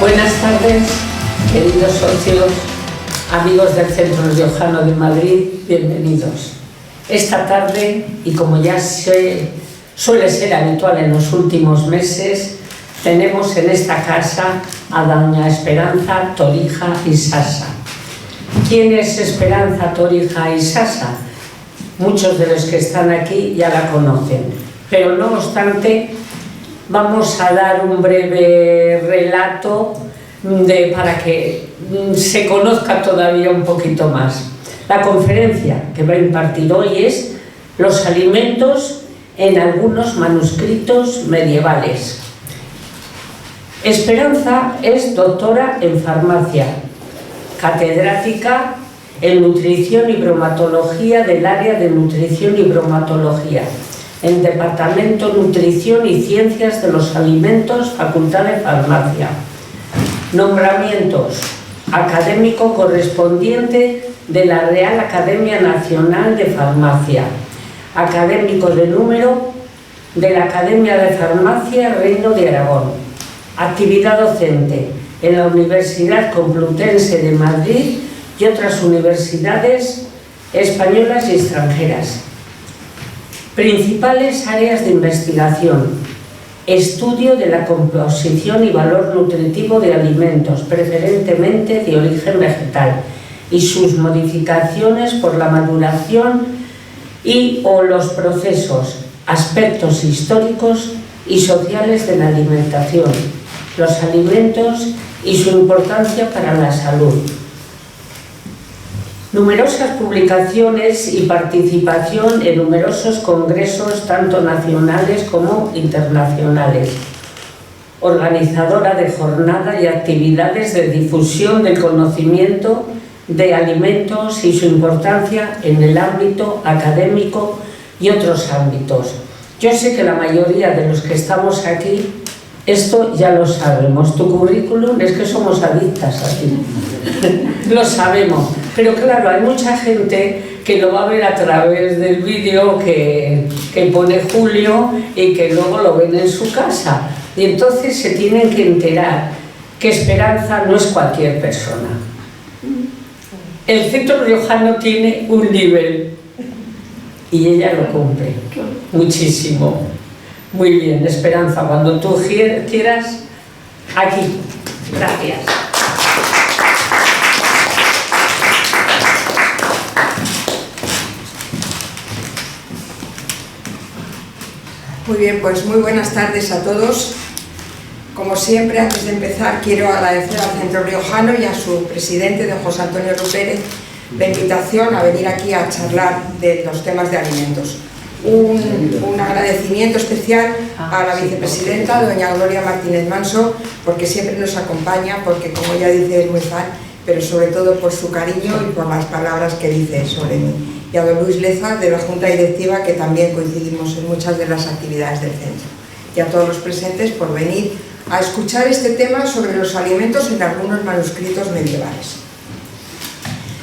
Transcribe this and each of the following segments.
Buenas tardes, queridos socios, amigos del Centro Riojano de Madrid, bienvenidos. Esta tarde, y como ya suele ser habitual en los últimos meses, tenemos en esta casa a doña Esperanza Torija y Sasa. ¿Quién es Esperanza Torija y Sasa? Muchos de los que están aquí ya la conocen, pero no obstante vamos a dar un breve relato para que se conozca todavía un poquito más. La conferencia que va a impartir hoy es Los alimentos en algunos manuscritos medievales. Esperanza es doctora en farmacia, catedrática en nutrición y bromatología del área de nutrición y bromatología, en Departamento Nutrición y Ciencias de los Alimentos, Facultad de Farmacia. Nombramientos: académico correspondiente de la Real Academia Nacional de Farmacia, académico de número de la Academia de Farmacia Reino de Aragón, actividad docente en la Universidad Complutense de Madrid y otras universidades españolas y extranjeras. Principales áreas de investigación: estudio de la composición y valor nutritivo de alimentos, preferentemente de origen vegetal, y sus modificaciones por la maduración o los procesos, aspectos históricos y sociales de la alimentación, los alimentos y su importancia para la salud. Numerosas publicaciones y participación en numerosos congresos, tanto nacionales como internacionales. Organizadora de jornadas y actividades de difusión del conocimiento de alimentos y su importancia en el ámbito académico y otros ámbitos. Yo sé que la mayoría de los que estamos aquí esto ya lo sabemos. Tu currículum es que somos adictas a ti. Lo sabemos. Pero claro, hay mucha gente que lo va a ver a través del vídeo que pone Julio y que luego lo ven en su casa. Y entonces se tienen que enterar que Esperanza no es cualquier persona. El Centro Riojano tiene un nivel y ella lo cumple muchísimo. Muy bien, Esperanza, cuando tú quieras, aquí. Gracias. Muy bien, pues muy buenas tardes a todos. Como siempre, antes de empezar, quiero agradecer al Centro Riojano y a su presidente, don José Antonio Rupérez, la invitación a venir aquí a charlar de los temas de alimentos. Un agradecimiento especial a la vicepresidenta, doña Gloria Martínez Manso, porque siempre nos acompaña, porque como ella dice es muy fan, pero sobre todo por su cariño y por las palabras que dice sobre mí. Y a don Luis Leza, de la Junta Directiva, que también coincidimos en muchas de las actividades del centro. Y a todos los presentes por venir a escuchar este tema sobre los alimentos en algunos manuscritos medievales.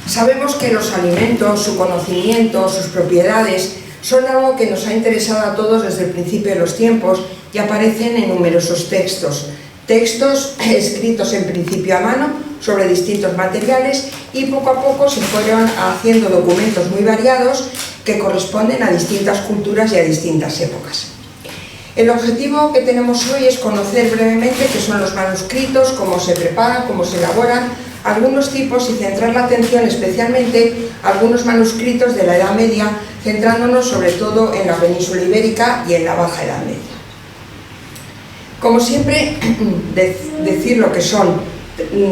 Sabemos que los alimentos, su conocimiento, sus propiedades, son algo que nos ha interesado a todos desde el principio de los tiempos y aparecen en numerosos textos. Textos escritos en principio a mano sobre distintos materiales y poco a poco se fueron haciendo documentos muy variados que corresponden a distintas culturas y a distintas épocas. El objetivo que tenemos hoy es conocer brevemente qué son los manuscritos, cómo se preparan, cómo se elaboran, algunos tipos y centrar la atención especialmente a algunos manuscritos de la Edad Media, centrándonos sobre todo en la península ibérica y en la Baja Edad Media. Como siempre, decir lo que son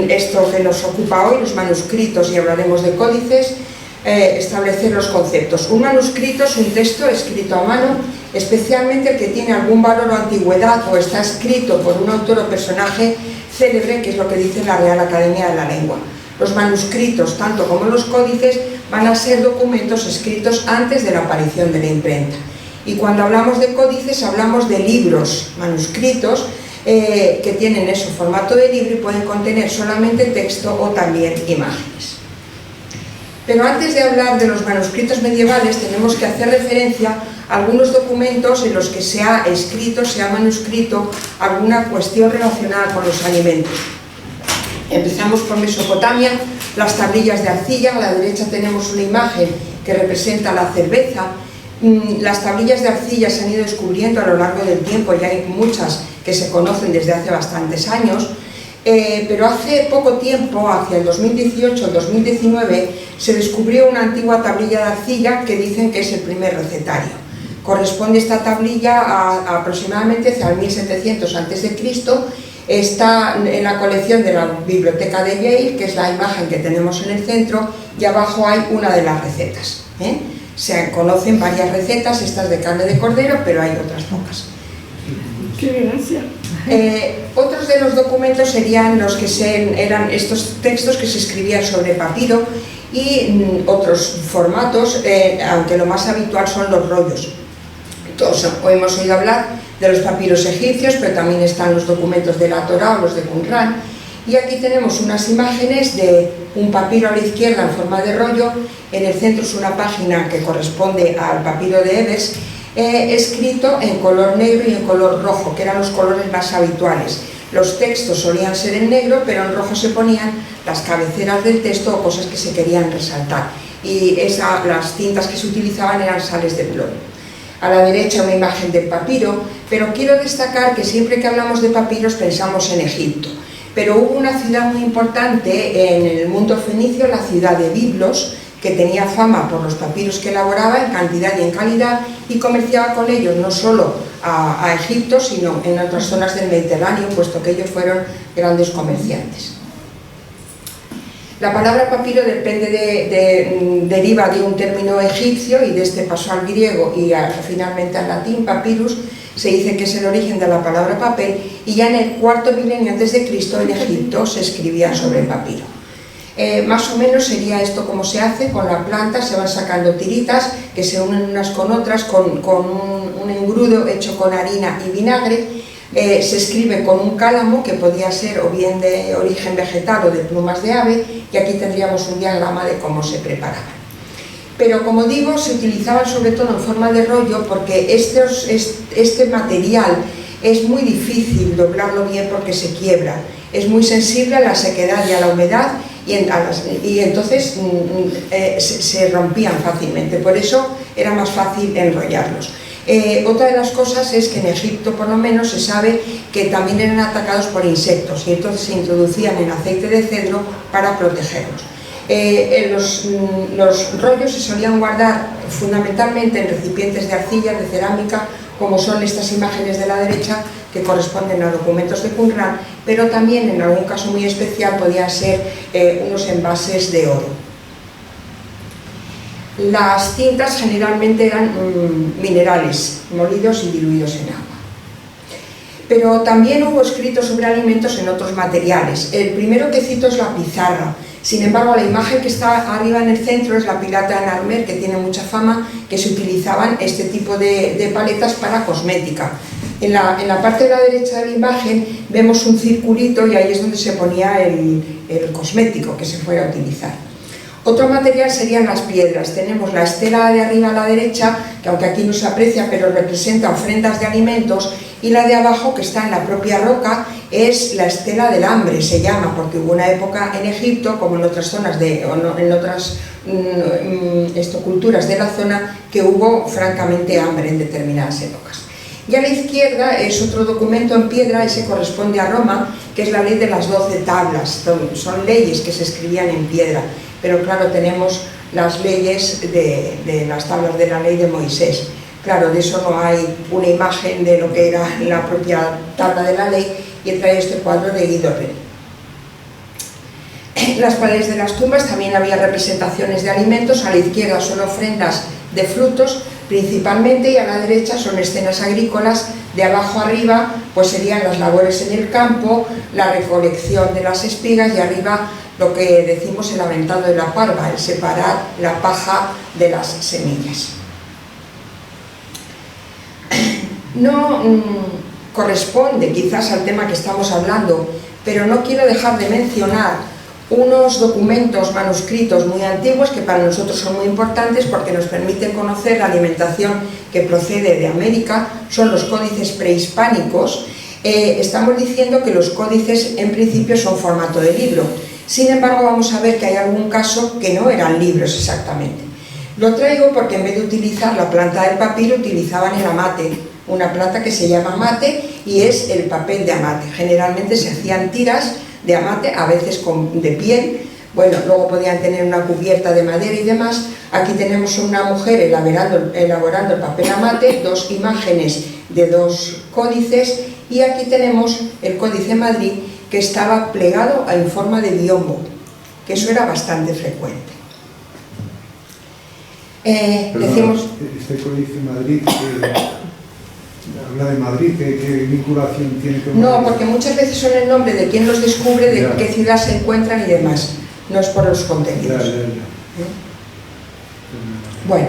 esto que nos ocupa hoy, los manuscritos, y hablaremos de códices, establecer los conceptos. Un manuscrito es un texto escrito a mano, especialmente el que tiene algún valor o antigüedad o está escrito por un autor o personaje célebre, que es lo que dice la Real Academia de la Lengua. Los manuscritos, tanto como los códices, van a ser documentos escritos antes de la aparición de la imprenta. Y cuando hablamos de códices, hablamos de libros manuscritos que tienen ese formato de libro y pueden contener solamente texto o también imágenes. Pero antes de hablar de los manuscritos medievales, tenemos que hacer referencia a algunos documentos en los que se ha escrito, se ha manuscrito alguna cuestión relacionada con los alimentos. Empezamos por Mesopotamia, las tablillas de arcilla. A la derecha tenemos una imagen que representa la cerveza. Las tablillas de arcilla se han ido descubriendo a lo largo del tiempo, ya hay muchas que se conocen desde hace bastantes años, pero hace poco tiempo, hacia el 2018-2019, se descubrió una antigua tablilla de arcilla que dicen que es el primer recetario. Corresponde esta tablilla a aproximadamente hacia el 1700 a.C., está en la colección de la biblioteca de Yale, que es la imagen que tenemos en el centro, y abajo hay una de las recetas. Se conocen varias recetas, estas de carne de cordero, pero hay otras pocas. ¡Qué gracia! Otros de los documentos serían los que eran estos textos que se escribían sobre papiro y otros formatos, aunque lo más habitual son los rollos. Todos hemos oído hablar de los papiros egipcios, pero también están los documentos de la Torá o los de Qumran. Y aquí tenemos unas imágenes de un papiro a la izquierda en forma de rollo. En el centro es una página que corresponde al papiro de Ebers, escrito en color negro y en color rojo, que eran los colores más habituales. Los textos solían ser en negro, pero en rojo se ponían las cabeceras del texto o cosas que se querían resaltar. Y las tintas que se utilizaban eran sales de plomo. A la derecha una imagen del papiro, pero quiero destacar que siempre que hablamos de papiros pensamos en Egipto. Pero hubo una ciudad muy importante en el mundo fenicio, la ciudad de Biblos, que tenía fama por los papiros que elaboraba en cantidad y en calidad, y comerciaba con ellos no solo a Egipto, sino en otras zonas del Mediterráneo, puesto que ellos fueron grandes comerciantes. La palabra papiro deriva de un término egipcio y de este pasó al griego y finalmente al latín. Papyrus se dice que es el origen de la palabra papel, y ya en el cuarto milenio antes de Cristo en Egipto se escribía sobre el papiro. Más o menos sería esto como se hace. Con la planta se van sacando tiritas que se unen unas con otras con un engrudo hecho con harina y vinagre. Se escribe con un cálamo que podía ser o bien de origen vegetal o de plumas de ave, y aquí tendríamos un diagrama de cómo se preparaban. Pero como digo, se utilizaban sobre todo en forma de rollo porque este material es muy difícil doblarlo bien porque se quiebra, es muy sensible a la sequedad y a la humedad, y entonces se rompían fácilmente, por eso era más fácil enrollarlos. Otra de las cosas es que en Egipto por lo menos se sabe que también eran atacados por insectos, y entonces se introducían en aceite de cedro para protegerlos. Los rollos se solían guardar fundamentalmente en recipientes de arcilla, de cerámica, como son estas imágenes de la derecha, que corresponden a documentos de Qumran, pero también en algún caso muy especial podían ser unos envases de oro. Las tintas generalmente eran minerales, molidos y diluidos en agua. Pero también hubo escritos sobre alimentos en otros materiales. El primero que cito es la pizarra. Sin embargo, la imagen que está arriba en el centro es la pilata de Narmer, que tiene mucha fama, que se utilizaban este tipo de paletas para cosmética. En la parte de la derecha de la imagen vemos un circulito, y ahí es donde se ponía el cosmético que se fuera a utilizar. Otro material serían las piedras. Tenemos la estela de arriba a la derecha, que aunque aquí no se aprecia, pero representa ofrendas de alimentos, y la de abajo, que está en la propia roca, es la estela del hambre, se llama, porque hubo una época en Egipto, como en otras zonas en otras culturas de la zona, que hubo francamente hambre en determinadas épocas. Y a la izquierda es otro documento en piedra, ese corresponde a Roma, que es la ley de las 12 tablas. Son leyes que se escribían en piedra, pero claro, tenemos las leyes de las tablas de la ley de Moisés. Claro, de eso no hay una imagen de lo que era la propia tabla de la ley, y trae este cuadro de Guido Reni. En las paredes de las tumbas también había representaciones de alimentos. A la izquierda son ofrendas de frutos principalmente, y a la derecha son escenas agrícolas. De abajo arriba pues serían las labores en el campo, la recolección de las espigas, y arriba lo que decimos el aventado de la parva, el separar la paja de las semillas. No corresponde quizás al tema que estamos hablando, pero no quiero dejar de mencionar unos documentos manuscritos muy antiguos que para nosotros son muy importantes porque nos permiten conocer la alimentación que procede de América. Son los códices prehispánicos. estamos diciendo que los códices en principio son formato de libro. Sin embargo, vamos a ver que hay algún caso que no eran libros exactamente. Lo traigo porque en vez de utilizar la planta del papiro, utilizaban el amate, una planta que se llama amate y es el papel de amate. Generalmente se hacían tiras de amate, a veces de piel. Bueno, luego podían tener una cubierta de madera y demás. Aquí tenemos una mujer elaborando el papel amate, dos imágenes de dos códices, y aquí tenemos el Códice Madrid, que estaba plegado en forma de biombo, que eso era bastante frecuente. Decimos... Este Códice Madrid, habla de Madrid, ¿qué vinculación tiene con Madrid? No, porque muchas veces son el nombre de quien los descubre, de qué ciudad se encuentran y demás. No es por los contenidos. Bueno,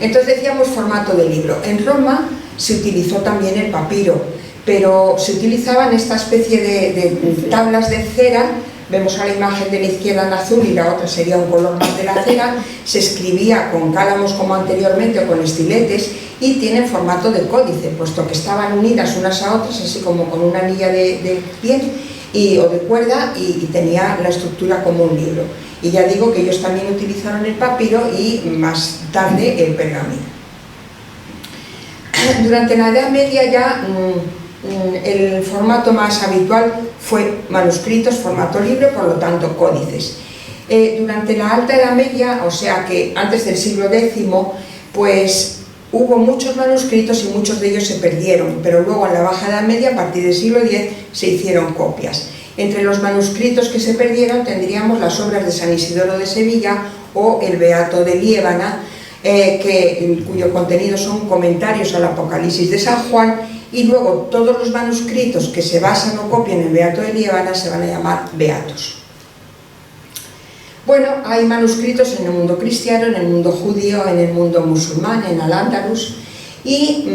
entonces decíamos formato de libro. En Roma se utilizó también el papiro, pero se utilizaban esta especie de tablas de cera. Vemos a la imagen de la izquierda en azul y la otra sería un color más de la cera. Se escribía con cálamos como anteriormente o con estiletes y tienen formato de códice, puesto que estaban unidas unas a otras, así como con una anilla de piel o de cuerda, y tenía la estructura como un libro. Y ya digo que ellos también utilizaron el papiro y más tarde el pergamino. Durante la Edad Media ya el formato más habitual fue manuscritos, formato libro, por lo tanto códices. Durante la Alta Edad Media, o sea que antes del siglo X, pues hubo muchos manuscritos y muchos de ellos se perdieron, pero luego en la Baja Edad Media, a partir del siglo X, se hicieron copias. Entre los manuscritos que se perdieron tendríamos las obras de San Isidoro de Sevilla o el Beato de Liébana, cuyo contenido son comentarios al Apocalipsis de San Juan, y luego todos los manuscritos que se basan o copian en el Beato de Liébana se van a llamar beatos. Bueno, hay manuscritos en el mundo cristiano, en el mundo judío, en el mundo musulmán, en Al-Ándalus, y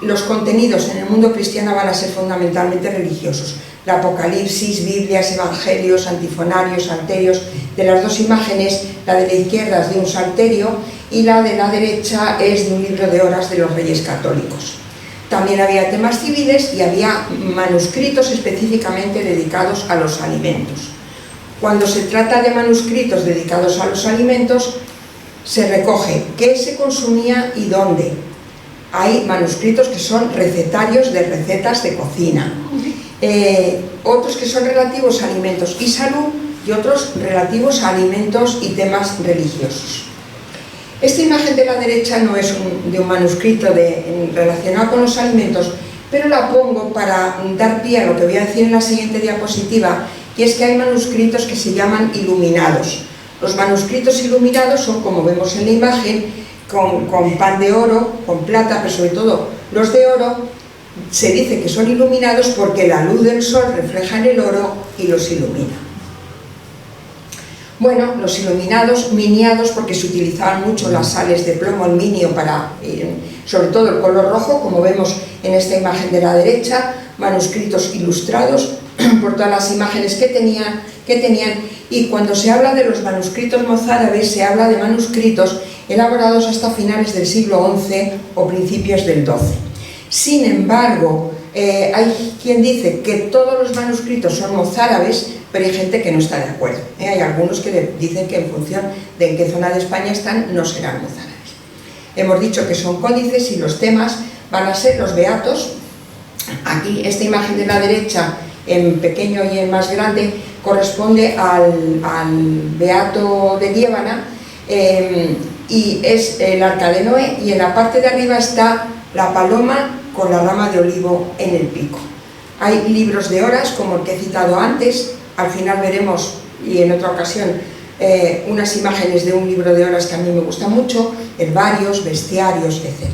los contenidos en el mundo cristiano van a ser fundamentalmente religiosos. El Apocalipsis, Biblias, Evangelios, antifonarios, salterios. De las dos imágenes, la de la izquierda es de un salterio y la de la derecha es de un libro de horas de los Reyes Católicos. También había temas civiles y había manuscritos específicamente dedicados a los alimentos. Cuando se trata de manuscritos dedicados a los alimentos, se recoge qué se consumía y dónde. Hay manuscritos que son recetarios de recetas de cocina, otros que son relativos a alimentos y salud, y otros relativos a alimentos y temas religiosos. Esta imagen de la derecha no es de un manuscrito relacionado con los alimentos, pero la pongo para dar pie a lo que voy a decir en la siguiente diapositiva, y es que hay manuscritos que se llaman iluminados. Los manuscritos iluminados son, como vemos en la imagen, con pan de oro, con plata, pero sobre todo los de oro. Se dice que son iluminados porque la luz del sol refleja en el oro y los ilumina. Bueno, los iluminados, miniados, porque se utilizaban mucho las sales de plomo, el minio, para, sobre todo el color rojo, como vemos en esta imagen de la derecha, manuscritos ilustrados por todas las imágenes que tenían, y cuando se habla de los manuscritos mozárabes, se habla de manuscritos elaborados hasta finales del siglo XI o principios del XII. Sin embargo, hay quien dice que todos los manuscritos son mozárabes, pero hay gente que no está de acuerdo. Hay algunos que dicen que en función de en qué zona de España están, no serán mozárabes. Hemos dicho que son códices y los temas van a ser los beatos. Aquí esta imagen de la derecha, en pequeño y en más grande, corresponde al Beato de Liébana, y es el arca de Noé, y en la parte de arriba está la paloma con la rama de olivo en el pico. Hay libros de horas, como el que he citado antes. Al final veremos, y en otra ocasión, unas imágenes de un libro de horas que a mí me gusta mucho, herbarios, bestiarios, etc.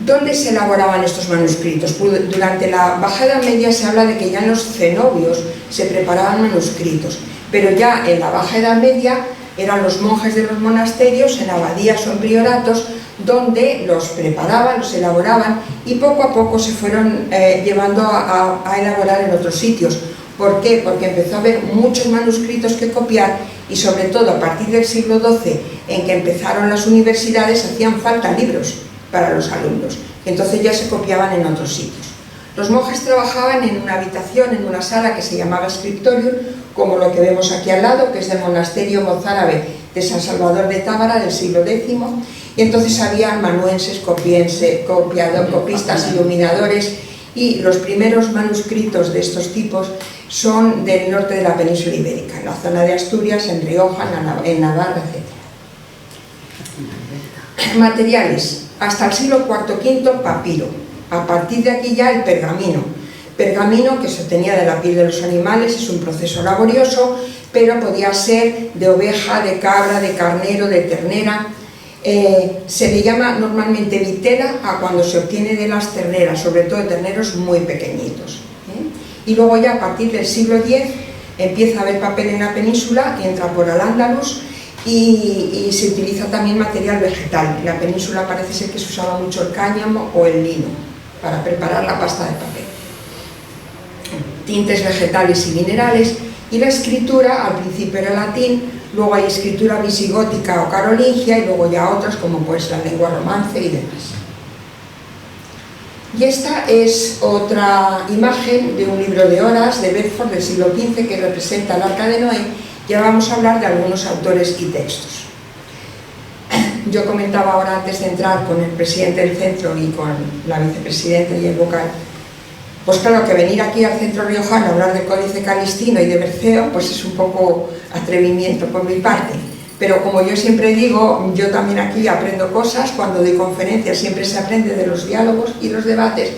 ¿Dónde se elaboraban estos manuscritos? Pues durante la Baja Edad Media se habla de que ya en los cenobios se preparaban manuscritos, pero ya en la Baja Edad Media eran los monjes de los monasterios, en abadías o en prioratos, donde los preparaban, los elaboraban, y poco a poco se fueron llevando a elaborar en otros sitios. ¿Por qué? Porque empezó a haber muchos manuscritos que copiar, y sobre todo a partir del siglo XII, en que empezaron las universidades, hacían falta libros para los alumnos. entonces ya se copiaban en otros sitios. Los monjes trabajaban en una habitación, en una sala que se llamaba scriptorium, como lo que vemos aquí al llado, que es del monasterio mozárabe de San Salvador de Tábara del siglo X, y entonces había amanuenses, copistas, iluminadores, y los primeros manuscritos de estos tipos son del norte de la península ibérica, en la zona de Asturias, en Rioja, en Navarra, etc. Materiales. Hasta el siglo IV-V, papiro. A partir de aquí ya el pergamino. Pergamino que se obtenía de la piel de los animales, es un proceso laborioso, pero podía ser de oveja, de cabra, de carnero, de ternera. Se le llama normalmente vitela a cuando se obtiene de las terneras, sobre todo de terneros muy pequeñitos. Y luego ya a partir del siglo X empieza a haber papel en la península, entra por Al-Ándalus y se utiliza también material vegetal. En la península parece ser que se usaba mucho el cáñamo o el lino para preparar la pasta de papel. Tintes vegetales y minerales, y la escritura al principio era latín, luego hay escritura visigótica o carolingia y luego ya otras como pues la lengua romance y demás. Y esta es otra imagen de un libro de horas de Bedford del siglo XV que representa el Arca de Noé. Ya vamos a hablar de algunos autores y textos. Yo comentaba ahora antes de entrar con el presidente del centro y con la vicepresidenta y el vocal, pues claro que venir aquí al centro riojano a hablar del Códice Calistino y de Berceo pues es un poco atrevimiento por mi parte, pero como yo siempre digo, yo también aquí aprendo cosas, cuando doy conferencias siempre se aprende de los diálogos y los debates,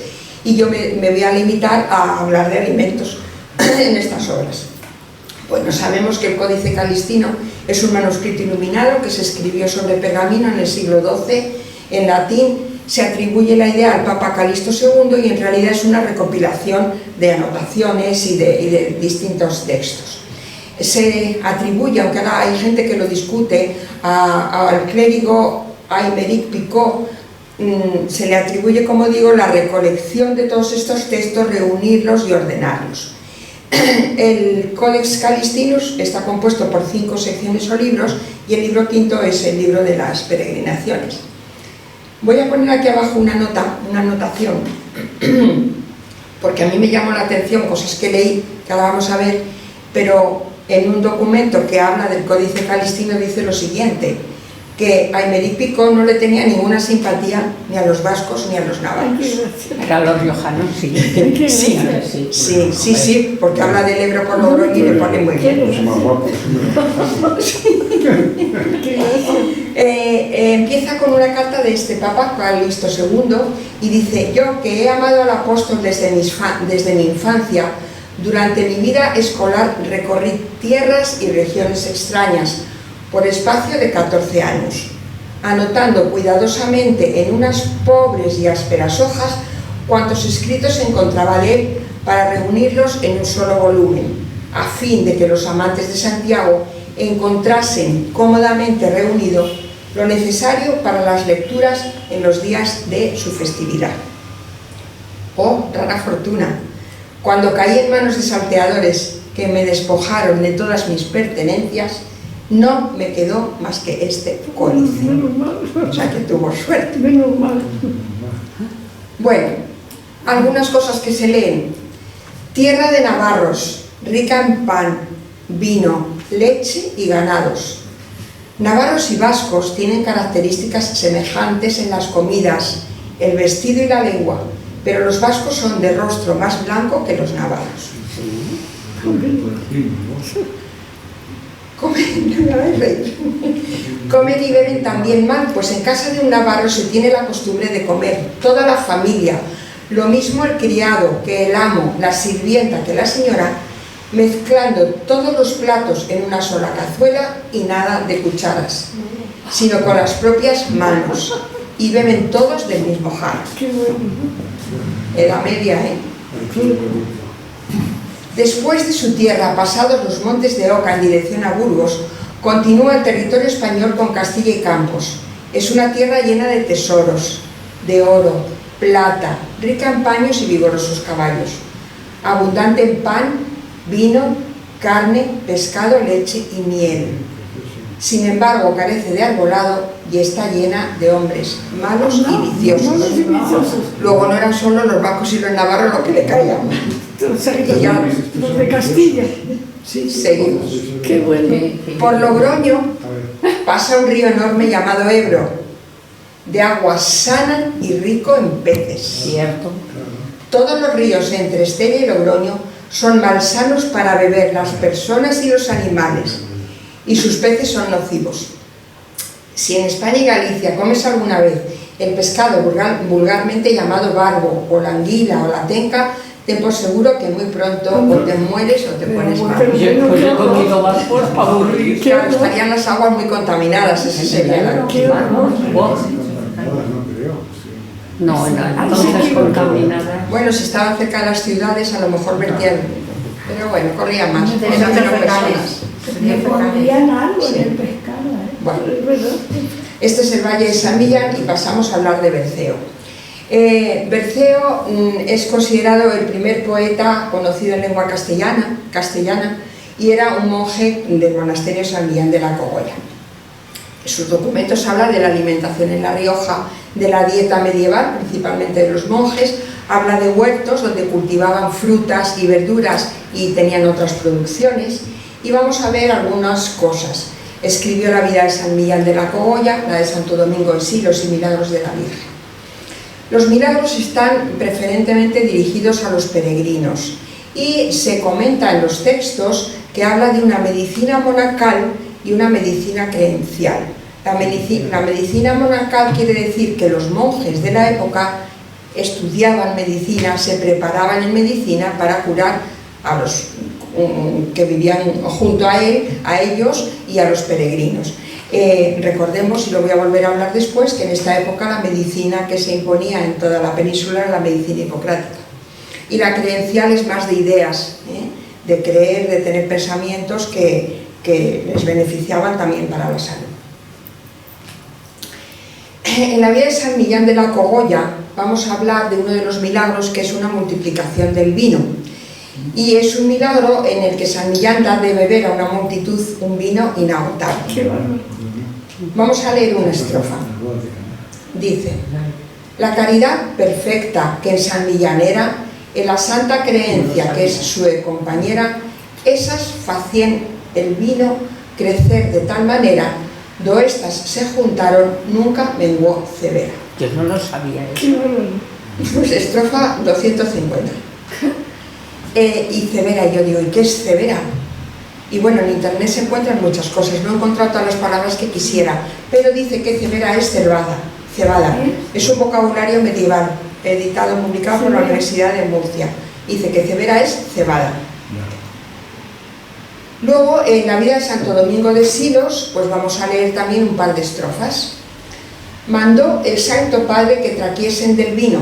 y yo me voy a limitar a hablar de alimentos en estas obras. Bueno, sabemos que el Códice Calistino es un manuscrito iluminado que se escribió sobre pergamino en el siglo XII en latín. Se atribuye la idea al Papa Calixto II y en realidad es una recopilación de anotaciones y de distintos textos. Se atribuye, aunque ahora hay gente que lo discute, al clérigo Aymeric Picot, se le atribuye, como digo, la recolección de todos estos textos, reunirlos y ordenarlos. El Codex Calistinus está compuesto por 5 secciones o libros, y el libro quinto es el libro de las peregrinaciones. Voy a poner aquí abajo una anotación, porque a mí me llamó la atención cosas que leí, que ahora vamos a ver, pero en un documento que habla del Códice Calistino dice lo siguiente, que Aymeric Picot no le tenía ninguna simpatía ni a los vascos ni a los navarros. Para los riojanos sí. Sí, porque habla del Ebro por Logroño y le pone muy bien. Empieza con una carta de este Papa Calixto II y dice: yo que he amado al apóstol desde mi infancia, durante mi vida escolar recorrí tierras y regiones extrañas por espacio de 14 años, anotando cuidadosamente en unas pobres y ásperas hojas cuantos escritos encontraba de él para reunirlos en un solo volumen, a fin de que los amantes de Santiago encontrasen cómodamente reunido lo necesario para las lecturas en los días de su festividad. Oh, rara fortuna, cuando caí en manos de salteadores que me despojaron de todas mis pertenencias, no me quedó más que este códice. O sea que tuvo suerte. Bueno, algunas cosas que se leen. Tierra de navarros, rica en pan, vino, leche y ganados. Navarros y vascos tienen características semejantes en las comidas, el vestido y la lengua, pero los vascos son de rostro más blanco que los navarros. Comen y beben también mal, pues en casa de un navarro se tiene la costumbre de comer toda la familia, lo mismo el criado que el amo, la sirvienta que la señora, mezclando todos los platos en una sola cazuela y nada de cucharas, sino con las propias manos, y beben todos del mismo jarro. Edad media, ¿eh? Después de su tierra, pasados los montes de Oca en dirección a Burgos, continúa el territorio español con Castilla y Campos. Es una tierra llena de tesoros, de oro, plata, rica en paños y vigorosos caballos, abundante en pan, vino, carne, pescado, leche y miel. Sin embargo, carece de arbolado, y está llena de hombres malos y viciosos. Malos y viciosos. Luego no eran solo los vascos y los navarros lo que le caían. Y ya Los de Castilla. Sí, seguimos. qué bueno. Por Logroño A ver, pasa un río enorme llamado Ebro, de agua sana y rico en peces. Cierto. Todos los ríos entre Estella y Logroño son malsanos para beber las personas y los animales, y sus peces son nocivos. Si en España y Galicia comes alguna vez el pescado vulgarmente llamado barbo, o la anguila o la tenca, ten por seguro que muy pronto o te mueres o te pones mal. Pero Yo he comido vapor para aburrir. Claro, estarían las aguas muy contaminadas, ese sería la Qué horror. bodas no creo. Sí. No, entonces contaminada. Bueno, si estaban cerca de las ciudades a lo mejor vertían, pero bueno, corría más, De eran esos menos fecales. personas. Le pondrían algo Sí. en el pescado, ¿eh? Bueno. Es verdad. Este es el Valle de San Millán y pasamos a hablar de Berceo. Berceo es considerado el primer poeta conocido en lengua castellana y era un monje del monasterio San Millán de la Cogolla. En sus documentos habla de la alimentación en La Rioja, de la dieta medieval, principalmente de los monjes, habla de huertos donde cultivaban frutas y verduras y tenían otras producciones, y vamos a ver algunas cosas. Escribió la vida de San Millán de la Cogolla, la de Santo Domingo de Silos y Milagros de la Virgen. Los milagros están preferentemente dirigidos a los peregrinos y se comenta en los textos que habla de una medicina monacal y una medicina creencial. La medicina monacal quiere decir que los monjes de la época estudiaban medicina, se preparaban en medicina para curar a los que vivían junto a ellos y a los peregrinos. Recordemos, y lo voy a volver a hablar después, que en esta época la medicina que se imponía en toda la península era la medicina hipocrática. Y la creencial es más de ideas, de creer, de tener pensamientos que les beneficiaban también para la salud. En la vida de San Millán de la Cogolla vamos a hablar de uno de los milagros, que es una multiplicación del vino. Y es un milagro en el que San Millán da de beber a una multitud un vino inagotable. Qué bárbaro. Vamos a leer una estrofa. Dice: la caridad perfecta que en San Millán era, en la santa creencia que es su compañera, esas facien el vino crecer de tal manera, do estas se juntaron, nunca menguó cebera. Yo no lo sabía eso. Qué bárbaro. Pues estrofa 250. Y cebera, yo digo, ¿y qué es cebera? Y bueno, en internet se encuentran muchas cosas, no he encontrado todas las palabras que quisiera, pero dice que cebera es cebada. Es un vocabulario medieval, editado, publicado por la Universidad de Murcia. Dice que cebera es cebada. Luego, en la vida de Santo Domingo de Silos, pues vamos a leer también un par de estrofas. Mandó el Santo Padre que traquiesen del vino,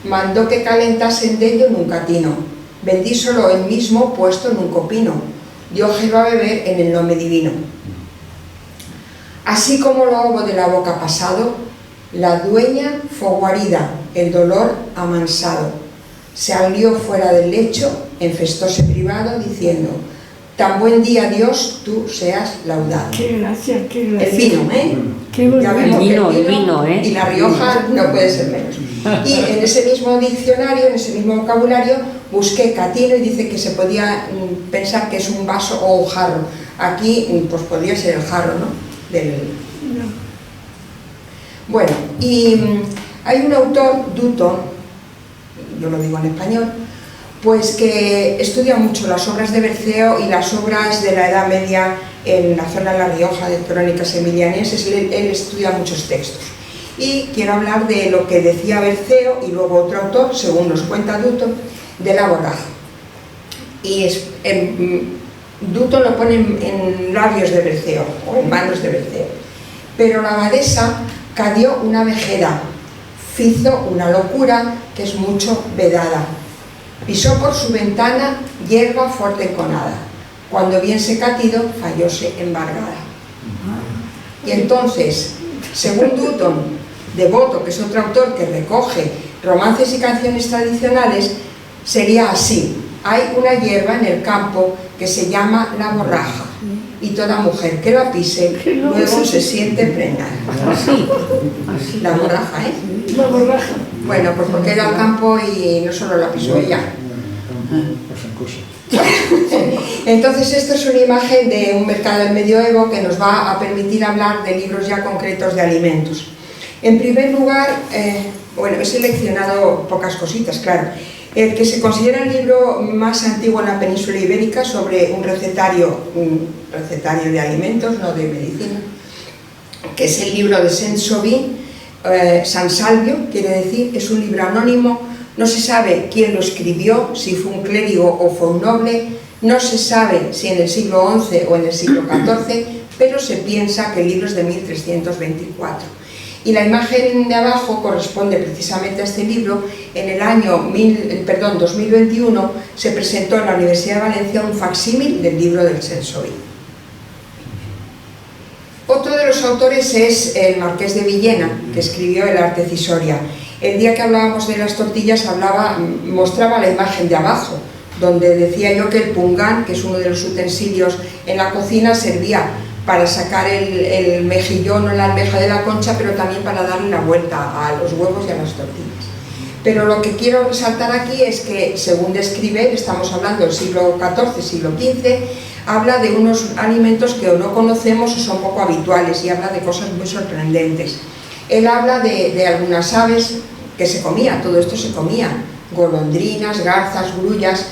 mandó que calentasen dello nun catino, bendísolo él mismo puesto en un copino, dio Jehová a beber en el nombre divino. Así como lo hubo de la boca pasado, la dueña fue guarida, el dolor amansado, se alió fuera del lecho, enfestóse privado, diciendo: tan buen día Dios, tú seas laudado. Qué gracia, qué gracia. El vino, Qué Ya bonito. vemos que El vino, y La Rioja no puede ser menos. Y en ese mismo diccionario, en ese mismo vocabulario, busqué catino y dice que se podía pensar que es un vaso o un jarro. Aquí pues podría ser el jarro, ¿no? Bueno, y hay un autor, Dutton, yo lo digo en español, pues que estudia mucho las obras de Berceo y las obras de la Edad Media en la zona de La Rioja, de crónicas emilianenses. Él estudia muchos textos. Y quiero hablar de lo que decía Berceo y luego otro autor, según nos cuenta Dutton, de la borraja. Y Dutton lo pone en labios de Berceo, o en manos de Berceo. Pero la abadesa cadió una vejera, fizo una locura que es mucho vedada. Pisó por su ventana hierba fuerte enconada, cuando bien se catido fallóse embargada. Y entonces, según Dutton, Devoto, que es otro autor que recoge romances y canciones tradicionales, sería así: hay una hierba en el campo que se llama la borraja, y toda mujer que la pise luego se siente preñada. Así. La borraja, ¿eh? La borraja. Bueno, pues porque era al campo y no solo la pisó ella. Pasan cosas. Entonces esto es una imagen de un mercado del medioevo que nos va a permitir hablar de libros ya concretos de alimentos. En primer lugar, bueno, he seleccionado pocas cositas, claro. El que se considera el libro más antiguo en la península ibérica sobre un recetario de alimentos, no de medicina, que es el libro de Saint-Sauvin, San Salvio, quiere decir, es un libro anónimo, no se sabe quién lo escribió, si fue un clérigo o fue un noble, no se sabe si en el siglo XI o en el siglo XIV, pero se piensa que el libro es de 1324. Y la imagen de abajo corresponde precisamente a este libro. En el año 2021 se presentó en la Universidad de Valencia un facsímil del libro del Saint-Sauvin. Otro de los autores es el Marqués de Villena, que escribió El arte cisoria. El día que hablábamos de las tortillas mostraba la imagen de abajo, donde decía yo que el pungán, que es uno de los utensilios en la cocina, servía para sacar el mejillón o la almeja de la concha, pero también para darle la vuelta a los huevos y a las tortillas. Pero lo que quiero resaltar aquí es que, según describe, estamos hablando del siglo XIV, siglo XV, habla de unos alimentos que o no conocemos o son poco habituales, y habla de cosas muy sorprendentes. Él habla de algunas aves que se comía, todo esto se comía, golondrinas, garzas, grullas.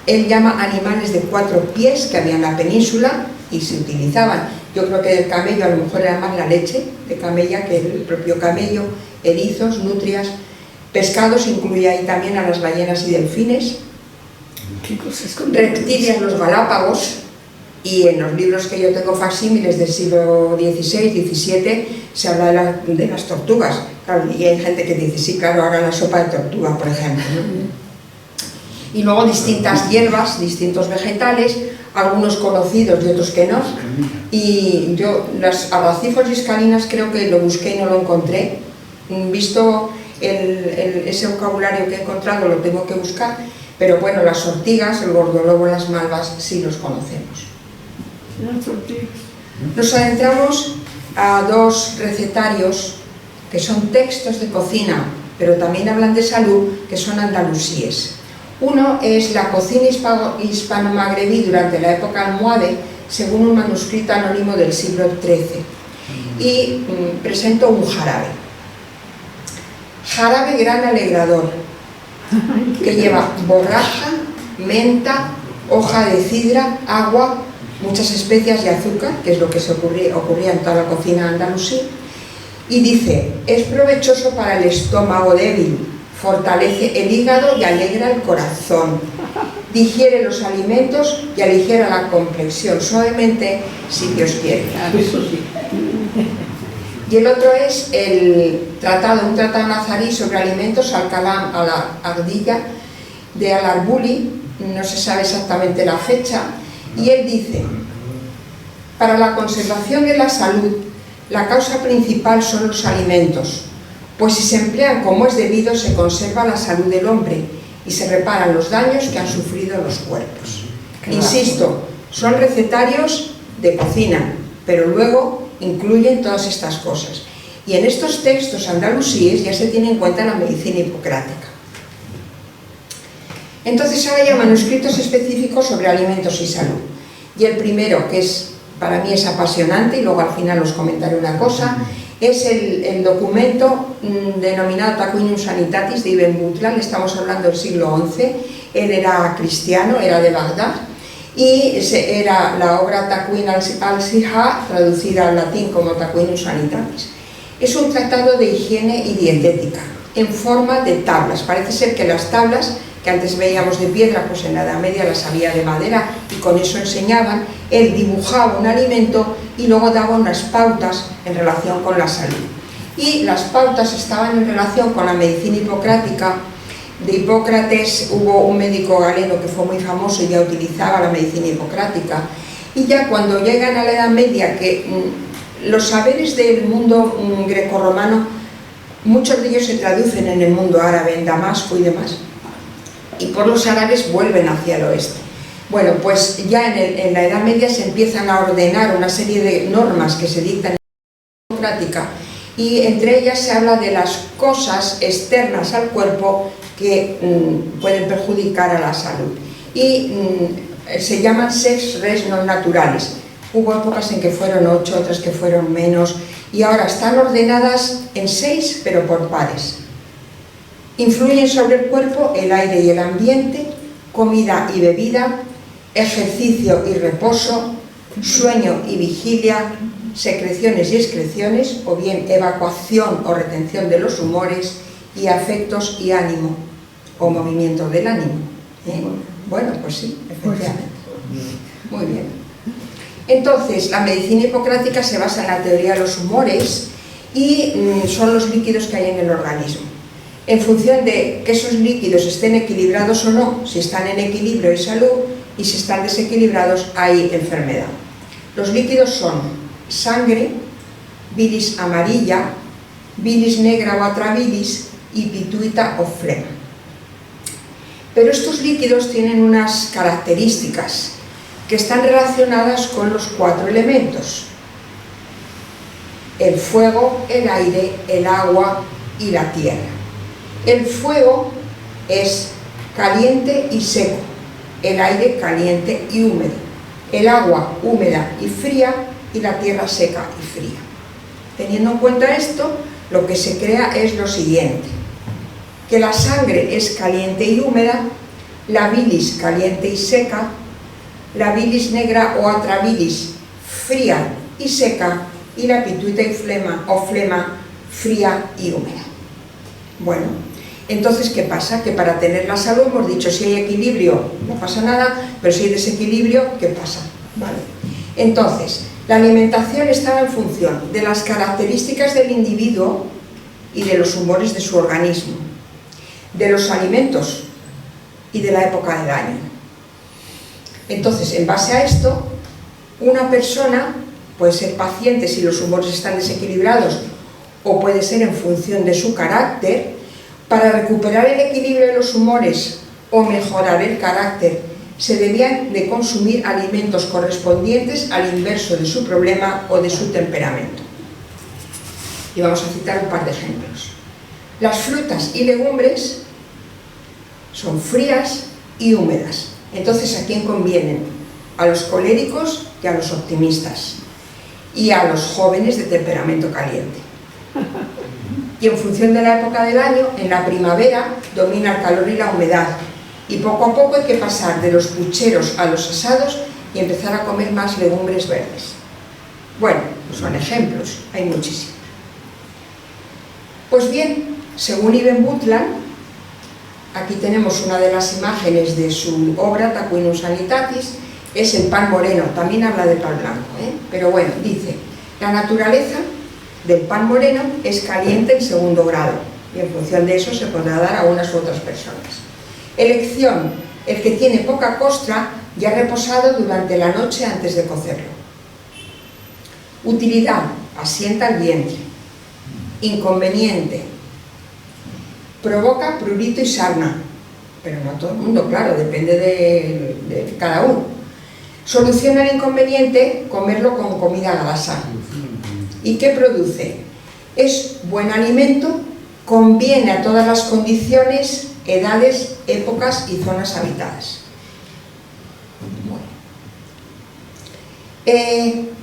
Él llama animales de 4 pies que había en la península y se utilizaban. Yo creo que del camello a lo mejor era más la leche de camella que el propio camello, erizos, nutrias, pescados, incluye ahí también a las ballenas y delfines, reptiles, los galápagos, y en los libros que yo tengo facsímiles del siglo XVI, XVII, se habla de las tortugas. Claro, y hay gente que dice, sí, claro, hagan la sopa de tortuga, por ejemplo, ¿no? Y luego distintas hierbas, distintos vegetales, algunos conocidos y otros que no. Y yo, las arracifos y escalinas, creo que lo busqué y no lo encontré. Visto ese vocabulario que he encontrado, lo tengo que buscar. Pero bueno, las ortigas, el gordolobo, las malvas, sí los conocemos. Nos adentramos a 2 recetarios que son textos de cocina, pero también hablan de salud, que son andalusíes. Uno es la cocina hispano-magrebí durante la época almohade, según un manuscrito anónimo del siglo XIII. Y presento un jarabe. Jarabe gran alegrador, que lleva borraja, menta, hoja de cidra, agua, muchas especias y azúcar, que es lo que se ocurría en toda la cocina andalusí. Y dice, es provechoso para el estómago débil, fortalece el hígado y alegra el corazón, digiere los alimentos y aligera la complexión suavemente, si Dios quiere. Y el otro es un tratado nazarí sobre alimentos Alcalá a la Ardilla de Al-Arbuli, no se sabe exactamente la fecha, y él dice, para la conservación de la salud, la causa principal son los alimentos, pues si se emplean como es debido, se conserva la salud del hombre y se reparan los daños que han sufrido los cuerpos. Claro. Insisto, son recetarios de cocina, pero luego incluyen todas estas cosas. Y en estos textos andalusíes ya se tiene en cuenta la medicina hipocrática. Entonces ahora hay manuscritos específicos sobre alimentos y salud. Y el primero, que para mí es apasionante, y luego al final os comentaré una cosa, es el documento denominado Taquinium Sanitatis de Ibn Butlan. Estamos hablando del siglo XI. Él era cristiano, era de Bagdad, y era la obra Taquin al-Siha, traducida al latín como Taquinium Sanitatis. Es un tratado de higiene y dietética en forma de tablas. Parece ser que las tablas que antes veíamos de piedra, pues en la Edad Media las había de madera, y con eso enseñaban. Él dibujaba un alimento y luego daba unas pautas en relación con la salud. Y las pautas estaban en relación con la medicina hipocrática. De Hipócrates hubo un médico galeno que fue muy famoso y ya utilizaba la medicina hipocrática. Y ya cuando llegan a la Edad Media, que los saberes del mundo grecorromano, muchos de ellos se traducen en el mundo árabe, en Damasco y demás, y por los árabes vuelven hacia el oeste. Bueno, pues ya en la Edad Media se empiezan a ordenar una serie de normas que se dictan en la democrática, y entre ellas se habla de las cosas externas al cuerpo que pueden perjudicar a la salud, y se llaman sex res non naturales. Hubo épocas en que fueron 8, otras que fueron menos, y ahora están ordenadas en 6, pero por pares. Influyen sobre el cuerpo el aire y el ambiente, comida y bebida, ejercicio y reposo, sueño y vigilia, secreciones y excreciones, o bien evacuación o retención de los humores, y afectos y ánimo, o movimiento del ánimo. Bueno, pues sí, efectivamente. Muy bien. Entonces, la medicina hipocrática se basa en la teoría de los humores, y son los líquidos que hay en el organismo. En función de que esos líquidos estén equilibrados o no, si están en equilibrio hay salud, y si están desequilibrados hay enfermedad. Los líquidos son sangre, bilis amarilla, bilis negra o atrabilis, y pituita o flema. Pero estos líquidos tienen unas características que están relacionadas con los 4 elementos: el fuego, el aire, el agua y la tierra. El fuego es caliente y seco, el aire caliente y húmedo, el agua húmeda y fría, y la tierra seca y fría. Teniendo en cuenta esto, lo que se crea es lo siguiente: que la sangre es caliente y húmeda, la bilis caliente y seca, la bilis negra o atrabilis fría y seca, y la pituita y flema fría y húmeda. Bueno, entonces, ¿qué pasa? Que para tener la salud, hemos dicho, si hay equilibrio no pasa nada, pero si hay desequilibrio, ¿qué pasa? ¿Vale? Entonces, la alimentación estaba en función de las características del individuo y de los humores de su organismo, de los alimentos y de la época del año. Entonces, en base a esto, una persona puede ser paciente si los humores están desequilibrados, o puede ser en función de su carácter. Para recuperar el equilibrio de los humores o mejorar el carácter, se debían de consumir alimentos correspondientes al inverso de su problema o de su temperamento. Y vamos a citar un par de ejemplos. Las frutas y legumbres son frías y húmedas. Entonces, ¿a quién convienen? A los coléricos y a los optimistas, y a los jóvenes de temperamento caliente. Y en función de la época del año, en la primavera domina el calor y la humedad, y poco a poco hay que pasar de los pucheros a los asados y empezar a comer más legumbres verdes. Bueno, son ejemplos, hay muchísimos. Pues bien, según Ibn Butlan, aquí tenemos una de las imágenes de su obra Taquinum Sanitatis, es el pan moreno, también habla de pan blanco, pero bueno, dice: la naturaleza del pan moreno es caliente en 2º grado, y en función de eso se podrá dar a unas u otras personas. Elección: el que tiene poca costra y ha reposado durante la noche antes de cocerlo. Utilidad: asienta el vientre. Inconveniente: provoca prurito y sarna, pero no todo el mundo, claro, depende de cada uno. Soluciona el inconveniente: comerlo con comida grasa. ¿Y qué produce? Es buen alimento, conviene a todas las condiciones, edades, épocas y zonas habitadas. Bueno.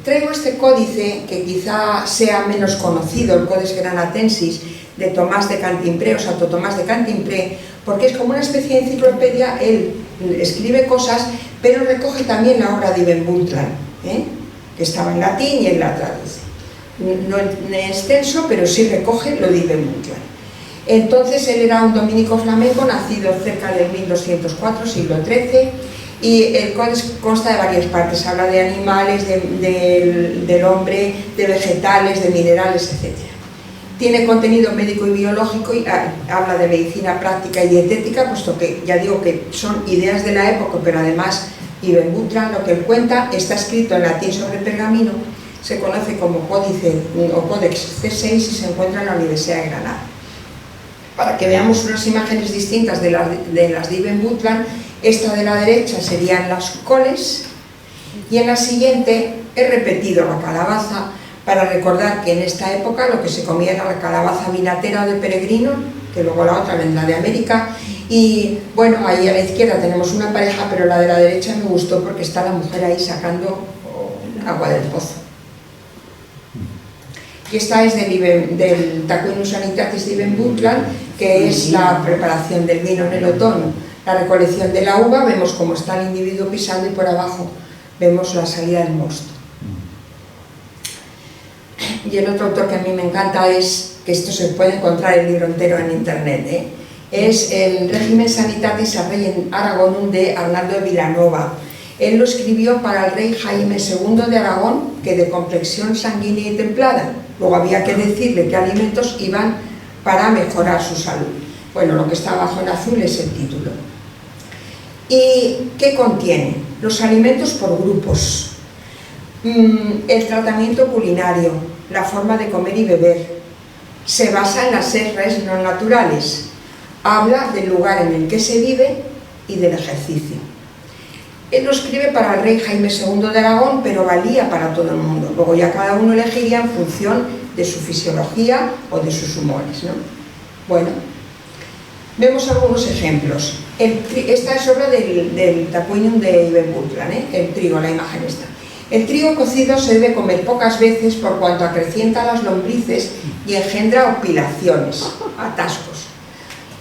Traigo este códice, que quizá sea menos conocido, el Codex Granatensis, de Tomás de Cantimpré, o Santo Tomás de Cantimpré, porque es como una especie de enciclopedia. Él escribe cosas, pero recoge también la obra de Ibn Butlan, que estaba en latín, y él la traduce. No en extenso, pero sí recoge lo de Ibn Butlan. Entonces, él era un dominico flamenco, nacido cerca del 1204, siglo XIII, y el códex consta de varias partes. Habla de animales, del hombre, de vegetales, de minerales, etc. Tiene contenido médico y biológico, y habla de medicina práctica y dietética, puesto que ya digo que son ideas de la época, pero además Ibn Butlan, lo que él cuenta, está escrito en latín sobre pergamino, se conoce como Códice o Códex C6, y se encuentra en la Universidad de Granada. para que veamos unas imágenes distintas de las de Ibn Butlan. Esta de la derecha serían las coles, y en la siguiente he repetido la calabaza para recordar que en esta época lo que se comía era la calabaza vinatera de peregrino, que luego la otra vendrá de América. Y bueno, ahí a la izquierda tenemos una pareja, pero la de la derecha me gustó porque está la mujer ahí sacando agua del pozo. Y esta es del Taquinus Sanitatis de Ibn Butlan, que es la preparación del vino en el otoño, la recolección de la uva. Vemos cómo está el individuo pisando y por abajo vemos la salida del mosto. Y el otro autor que a mí me encanta es, que esto se puede encontrar el libro entero en internet, es el Regimen Sanitatis a Rei Aragonum de Arnaldo de Vilanova. Él lo escribió para el rey Jaime II de Aragón, que de complexión sanguínea y templada. Luego había que decirle qué alimentos iban para mejorar su salud. Bueno, lo que está abajo en azul es el título. ¿Y qué contiene? Los alimentos por grupos, el tratamiento culinario, la forma de comer y beber. Se basa en las 6 res no naturales. Habla del lugar en el que se vive y del ejercicio. Él lo escribe para el rey Jaime II de Aragón, pero valía para todo el mundo. Luego ya cada uno elegiría en función de su fisiología o de sus humores, ¿no? Bueno, vemos algunos ejemplos. Esta es obra del Taquinium de Ibn Butlan, el trigo, la imagen esta. El trigo cocido se debe comer pocas veces por cuanto acrecienta las lombrices y engendra opilaciones, atascos,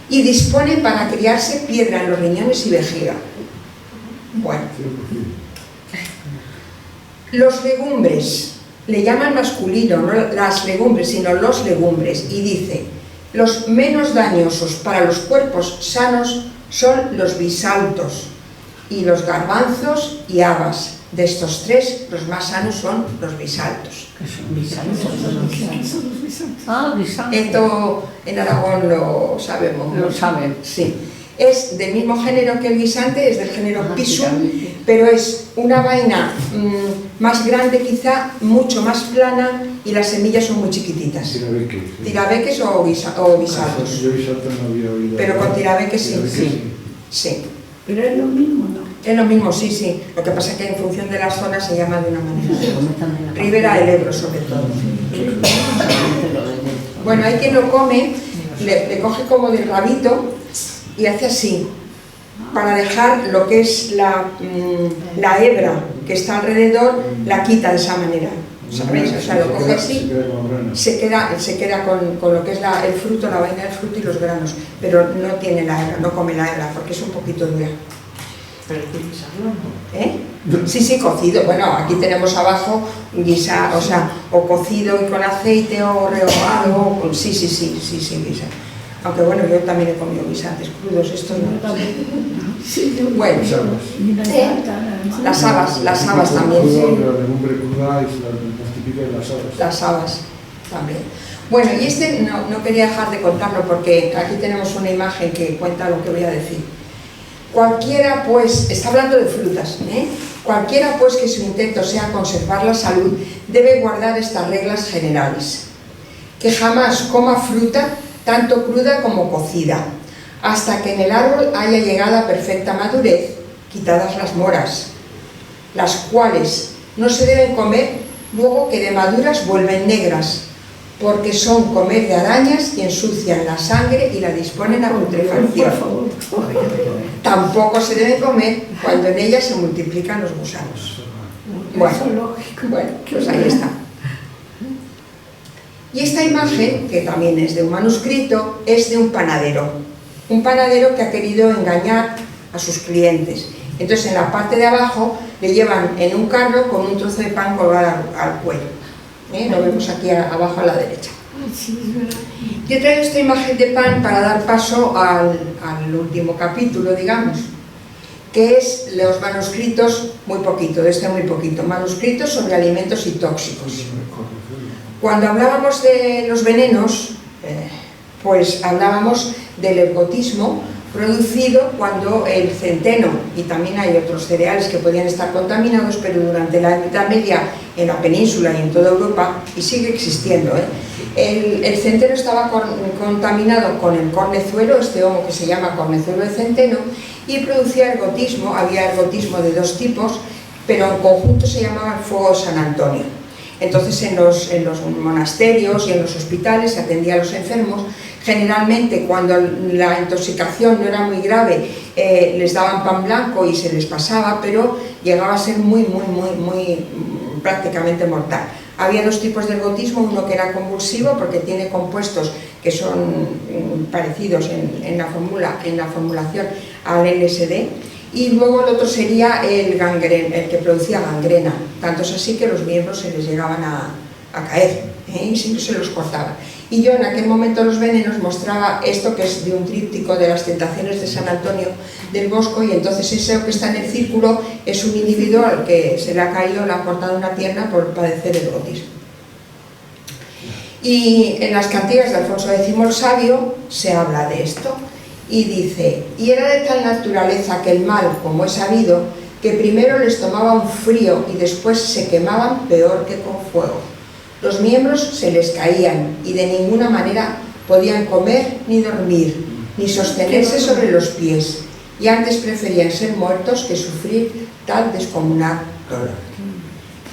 y dispone para criarse piedra en los riñones y vejiga. Bueno, los legumbres, le llaman masculino, no las legumbres, sino los legumbres, y dice: los menos dañosos para los cuerpos sanos son los bisaltos y los garbanzos y habas. De estos 3, los más sanos son los bisaltos. ¿Qué son bisaltos? ¿Qué son los bisaltos? Ah, bisaltos. Esto en Aragón lo sabemos. Lo saben. Sí. Es del mismo género que el guisante, es del género Pisum, pero es una vaina más grande quizá, mucho más plana, y las semillas son muy chiquititas. Tirabeques. Sí. Tirabeques o bisaltos. Yo bisaltos no había oído. Pero con tirabeques sí. Tirabeques Sí. Pero es lo mismo, ¿no? Es lo mismo, sí, sí. Lo que pasa es que en función de las zonas se llama de una manera. Ribera del Ebro, sobre todo. Bueno, hay quien lo come, le coge como del rabito y hace así, para dejar lo que es la hebra que está alrededor, la quita de esa manera. ¿Sabéis? O sea, lo coge así, se queda con lo que es el fruto, la vaina del fruto y los granos, pero no tiene la hebra, no come la hebra, porque es un poquito dura. Pero hay que guisarlo, ¿no? Sí, cocido. Bueno, aquí tenemos abajo guisar, o sea, o cocido y con aceite o rehogado, sí, guisar. Aunque bueno, yo también he comido guisantes crudos, estos no. Bueno, las habas también. La legumbre cruda es la más típica de las habas. Las habas también. Bueno, y no quería dejar de contarlo porque aquí tenemos una imagen que cuenta lo que voy a decir. Cualquiera, pues, está hablando de frutas, cualquiera, pues, que su intento sea conservar la salud, debe guardar estas reglas generales. Que jamás coma fruta, tanto cruda como cocida, hasta que en el árbol haya llegado a perfecta madurez, quitadas las moras, las cuales no se deben comer luego que de maduras vuelven negras, porque son comer de arañas y ensucian la sangre y la disponen a putrefacción. Tampoco se deben comer cuando en ellas se multiplican los gusanos. Bueno, pues ahí está. Y esta imagen, que también es de un manuscrito, es de un panadero que ha querido engañar a sus clientes. Entonces, en la parte de abajo le llevan en un carro con un trozo de pan colgado al cuello. Lo vemos aquí abajo a la derecha. Yo traigo esta imagen de pan para dar paso al último capítulo, digamos, que es los manuscritos, muy poquito, manuscritos sobre alimentos y tóxicos. Cuando hablábamos de los venenos, pues hablábamos del ergotismo producido cuando el centeno, y también hay otros cereales que podían estar contaminados, pero durante la Edad Media en la península y en toda Europa, y sigue existiendo, El centeno estaba contaminado con el cornezuelo, este hongo que se llama cornezuelo de centeno, y producía ergotismo. Había ergotismo de dos tipos, pero en conjunto se llamaba el fuego de San Antonio. Entonces en los monasterios y en los hospitales se atendía a los enfermos. Generalmente cuando la intoxicación no era muy grave les daban pan blanco y se les pasaba, pero llegaba a ser muy prácticamente mortal. Había dos tipos de ergotismo, uno que era convulsivo porque tiene compuestos que son parecidos en la formulación al LSD, y luego el otro sería el que producía gangrena. Tanto es así que los miembros se les llegaban a caer, y siempre se los cortaba. Y yo en aquel momento los venenos mostraba esto, que es de un tríptico de las tentaciones de San Antonio del Bosco, y entonces ese que está en el círculo es un individuo al que se le ha caído, le ha cortado una pierna por padecer ergotismo. Y en las cantigas de Alfonso X el Sabio se habla de esto, y dice: y era de tal naturaleza que el mal, como es sabido, que primero les tomaba un frío y después se quemaban peor que con fuego. Los miembros se les caían y de ninguna manera podían comer ni dormir, ni sostenerse sobre los pies, y antes preferían ser muertos que sufrir tal descomunal dolor.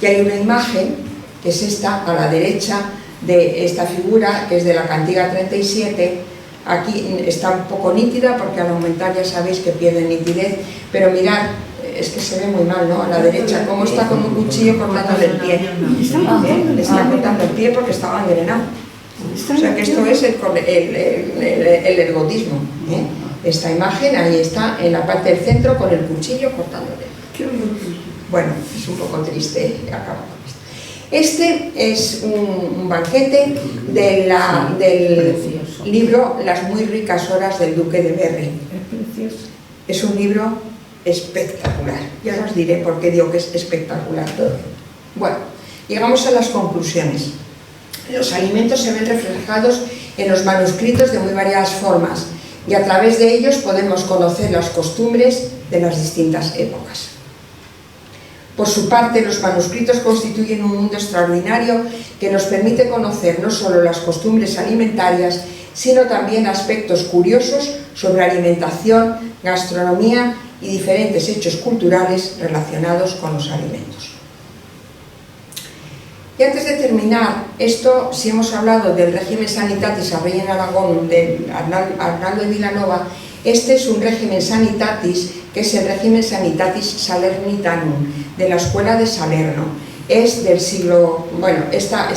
Y hay una imagen, que es esta, a la derecha de esta figura, que es de la cantiga 37, aquí está un poco nítida porque al aumentar ya sabéis que pierde nitidez, pero mirad, es que se ve muy mal, ¿no? A la derecha, cómo está con un cuchillo cortándole el pie. Le está cortando el pie porque estaba engrenado. O sea que esto es el ergotismo, ¿eh? Esta imagen, ahí está, en la parte del centro, con el cuchillo cortándole. Bueno, es un poco triste acabar con esto. Este es un banquete del libro Las muy ricas horas del Duque de Berry. Es un libro espectacular. Ya os diré por qué digo que es espectacular todo. Bueno, llegamos a las conclusiones. Los alimentos se ven reflejados en los manuscritos de muy variadas formas, y a través de ellos podemos conocer las costumbres de las distintas épocas. Por su parte, los manuscritos constituyen un mundo extraordinario que nos permite conocer no solo las costumbres alimentarias, sino también aspectos curiosos sobre alimentación, gastronomía y diferentes hechos culturales relacionados con los alimentos. Y antes de terminar, esto, si hemos hablado del régimen sanitatis a Rey en Aragón de Arnaldo de Vilanova, este es un régimen sanitatis que es el régimen sanitatis Salernitanum, de la escuela de Salerno. Es del siglo, bueno, esta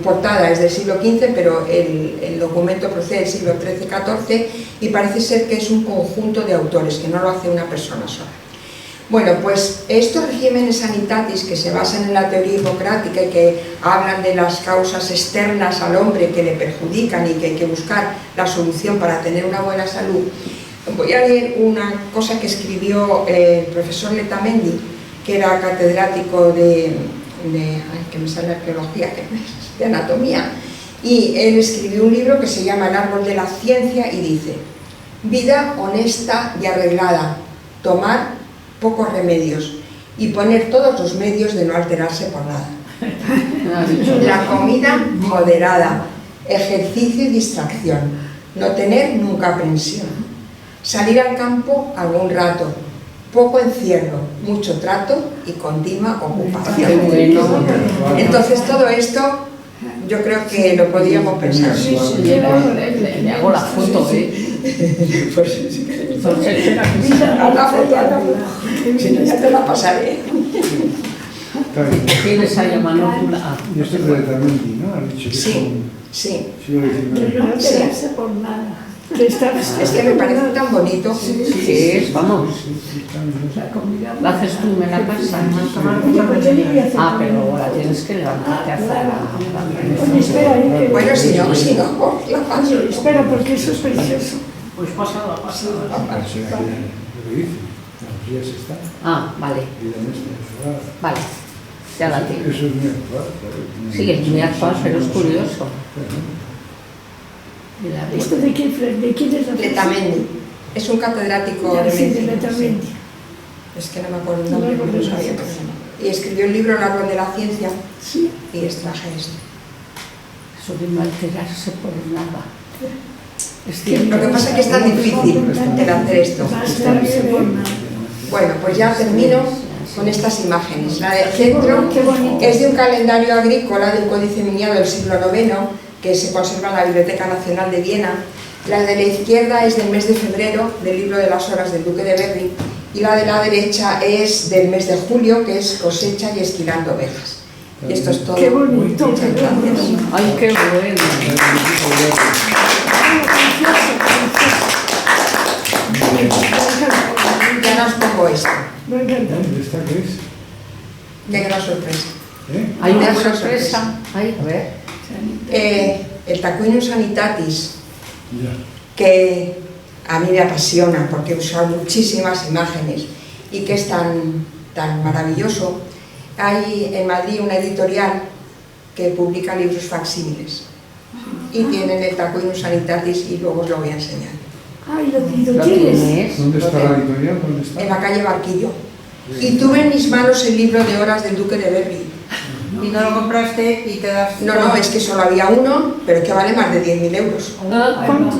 portada es del siglo XV, pero el documento procede del siglo XIII-XIV, y parece ser que es un conjunto de autores, que no lo hace una persona sola. Bueno, pues estos regímenes sanitatis que se basan en la teoría hipocrática y que hablan de las causas externas al hombre que le perjudican y que hay que buscar la solución para tener una buena salud, voy a leer una cosa que escribió el profesor Letamendi, que era catedrático de arqueología, de anatomía, y él escribió un libro que se llama El árbol de la ciencia, y dice: vida honesta y arreglada, tomar pocos remedios y poner todos los medios de no alterarse por nada. La comida moderada, ejercicio y distracción, no tener nunca aprensión, salir al campo algún rato, poco encierro, mucho trato y continua ocupación. Entonces todo esto yo creo que lo podríamos pensar. Sí, le hago la foto, Pues sí. La foto. Ya te la pasaré. ¿Tienes ahí a manopla? Y esto es de Letamendi, ¿no? Has dicho que Sí. siglo XIX. Pero no te hace por nada. Es que me parece tan bonito. Sí, es, vamos. La comida. ¿La haces tú en la casa? Ah, pero la tienes que levantarte a hacer Oye, espera, Bueno, si no, la paso. espera, porque eso es precioso. Pues pásala. Lo que dice, los días están. Ah, vale, Vida nuestra, vale. Ya la tengo. eso es muy actual, claro. Sí, es muy actual, pero es curioso. ¿Esto de quién es la Letamendi. Es un catedrático de Sí, de medicina. Letamendi. Es que no me acuerdo el nombre, porque no sabía cómo se llama. Y escribió el libro El árbol de la ciencia, Sí. y extraje esto. Eso de no alterarse por nada. Lo que pasa es que es tan difícil el hacer esto. Bueno, pues ya termino con estas imágenes. La del centro es de un calendario agrícola de un códice miniado del siglo IX que se conserva en la Biblioteca Nacional de Viena. La de la izquierda es del mes de febrero, del libro de las horas del Duque de Berry, y la de la derecha es del mes de julio, que es cosecha y esquilando ovejas. Y esto es todo. Qué bonito, Muchas qué gracias. bonito. Ay, qué bueno. Y ahora os pongo esto. Me encanta. ¿Esta qué es? Qué gran sorpresa. Hay una Una sorpresa. Ay, a ver. El Tacuinum sanitatis, Ya. que a mí me apasiona porque he usado muchísimas imágenes y que es tan maravilloso. Hay en Madrid una editorial que publica libros facsímiles y tienen el Tacuinum sanitatis y luego os lo voy a enseñar. Ay, lo ¿Lo tienes. tienes? ¿Dónde está la editorial? ¿Dónde está? En la calle Barquillo. Y tuve en mis manos el libro de horas del Duque de Berry. Y no lo compraste y te das... No, es que solo había uno, pero es que vale más de 10.000 euros.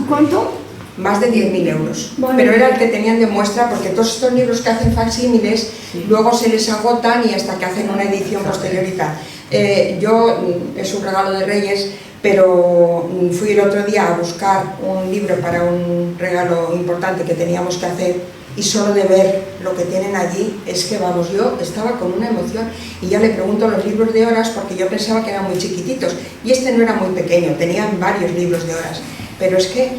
¿Cuánto? Más de 10.000 euros. Vale. Pero era el que tenían de muestra porque todos estos libros que hacen facsímiles luego se les agotan y hasta que hacen una edición posterior y tal. Es un regalo de Reyes, pero fui el otro día a buscar un libro para un regalo importante que teníamos que hacer y solo de ver lo que tienen allí es que, vamos, yo estaba con una emoción y ya le pregunto los libros de horas porque yo pensaba que eran muy chiquititos y este no era muy pequeño, tenían varios libros de horas, pero es que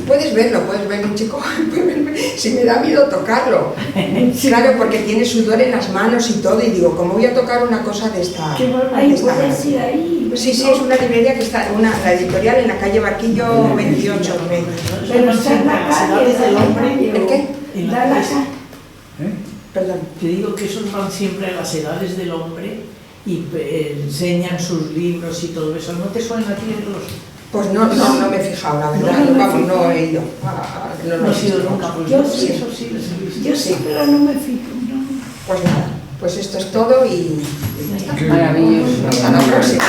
puedes verlo, un chico, si me da miedo tocarlo, claro, porque tiene sudor en las manos y todo y digo, ¿cómo voy a tocar una cosa de esta? Ahí puedes ir ahí. Sí, es una librería que está, la editorial en la calle Barquillo 28, Pero está en la calle. ¿El qué? En Da la calle. Perdón. Te digo que esos van siempre a las edades del hombre y enseñan sus libros y todo eso. ¿No te suena a ti verlos? Pues no me he fijado, la verdad, vamos, no he ido. No has ido nunca, pues Yo yo sí. eso sí les he visto. Yo sí, pero no me fijo. No. Pues nada, pues esto es todo y ya está. Qué Maravilloso. Hasta la próxima.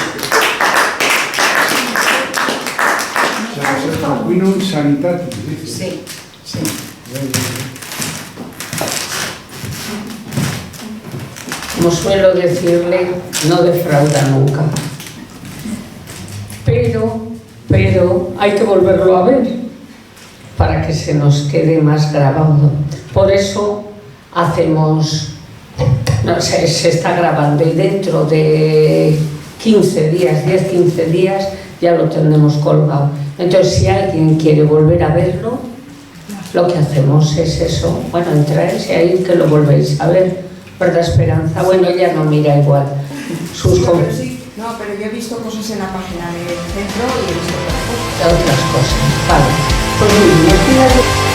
O sea, es el Tacuinum sanitatis, dice. Sí. Como suelo decirle, no defrauda nunca. Pero hay que volverlo a ver para que se nos quede más grabado. Por eso se está grabando y dentro de 15 días, 10-15 días, ya lo tendremos colgado. Entonces, si alguien quiere volver a verlo, lo que hacemos es eso. Bueno, entráis y ahí que lo volvéis a ver. ¿Verdad, Esperanza? Bueno, ella no mira igual. No, pero yo he visto cosas en la página del centro y he visto Otras cosas. Vale. Pues muy bien.